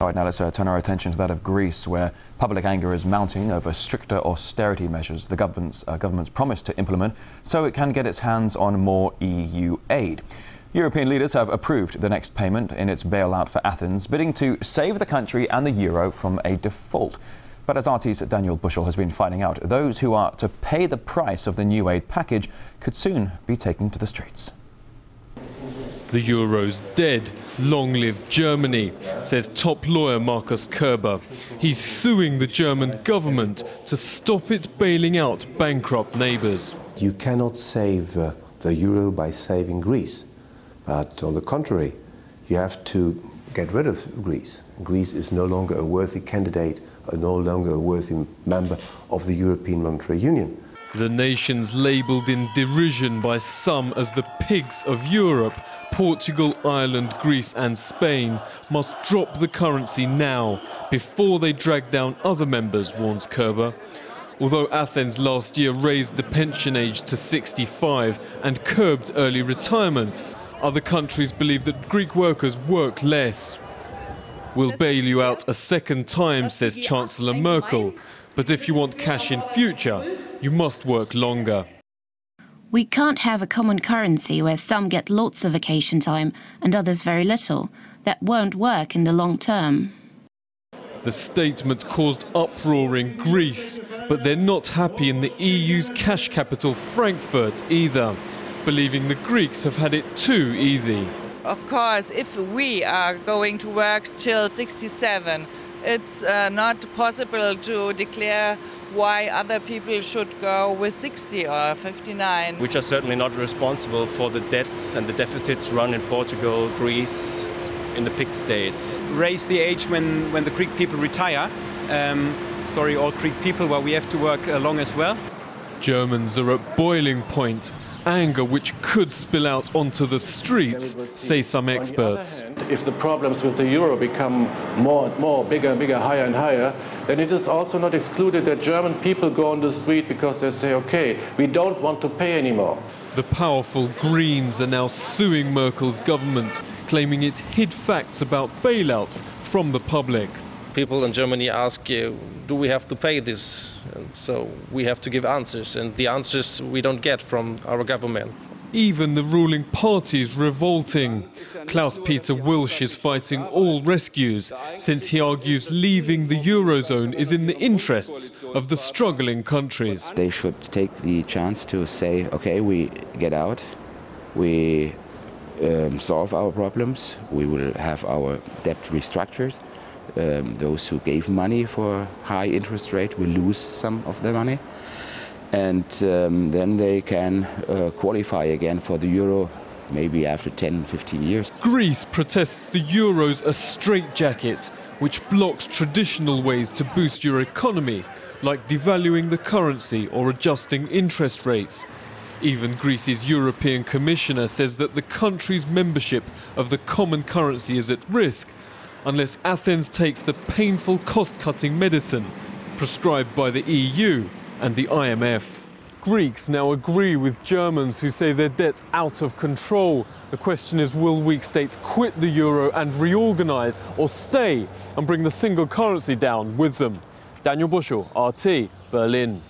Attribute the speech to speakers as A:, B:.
A: All right, now let's turn our attention to that of Greece, where public anger is mounting over stricter austerity measures the government's promised to implement so it can get its hands on more EU aid. European leaders have approved the next payment in its bailout for Athens, bidding to save the country and the euro from a default. But as RT's Daniel Bushel has been finding out, those who are to pay the price of the new aid package could soon be taken to the streets.
B: The euro's dead. Long live Germany, says top lawyer Markus Kerber. He's suing the German government to stop it bailing out bankrupt neighbours.
C: You cannot save the euro by saving Greece, but on the contrary, you have to get rid of Greece. Greece is no longer a worthy candidate, no longer a worthy member of the European Monetary Union.
B: The nations labelled in derision by some as the pigs of Europe, Portugal, Ireland, Greece and Spain, must drop the currency now, before they drag down other members, warns Kerber. Although Athens last year raised the pension age to 65 and curbed early retirement, other countries believe that Greek workers work less. We'll bail you out a second time, says Chancellor Merkel, but if you want cash in future, you must work longer.
D: We can't have a common currency where some get lots of vacation time and others very little. That won't work in the long term.
B: The statement caused uproar in Greece, but they're not happy in the EU's cash capital Frankfurt either, believing the Greeks have had it too easy.
E: Of course, if we are going to work till 67, it's not possible to declare why other people should go with 60 or 59.
F: Which are certainly not responsible for the debts and the deficits run in Portugal, Greece, in the pig states.
G: Raise the age when the Greek people retire. All Greek people, well, we have to work long as well.
B: Germans are at boiling point. Anger which could spill out onto the streets, say some experts.
H: If the problems with the euro become bigger, higher and higher, then it is also not excluded that German people go on the street because they say, okay, we don't want to pay anymore.
B: The powerful Greens are now suing Merkel's government, claiming it hid facts about bailouts from the public.
I: People in Germany ask, do we have to pay this? And so we have to give answers, and the answers we don't get from our government.
B: Even the ruling party's revolting. Klaus-Peter Wilsch is fighting all rescues, since he argues leaving the Eurozone is in the interests of the struggling countries.
J: They should take the chance to say, okay, we get out, we solve our problems, we will have our debt restructured. Those who gave money for high interest rate will lose some of their money, and then they can qualify again for the euro maybe after 10-15 years.
B: Greece protests the euro's a straitjacket which blocks traditional ways to boost your economy, like devaluing the currency or adjusting interest rates. Even Greece's European Commissioner says that the country's membership of the common currency is at risk unless Athens takes the painful cost-cutting medicine prescribed by the EU and the IMF. Greeks now agree with Germans who say their debt's out of control. The question is, will weak states quit the euro and reorganise, or stay and bring the single currency down with them? Daniel Bushel, RT, Berlin.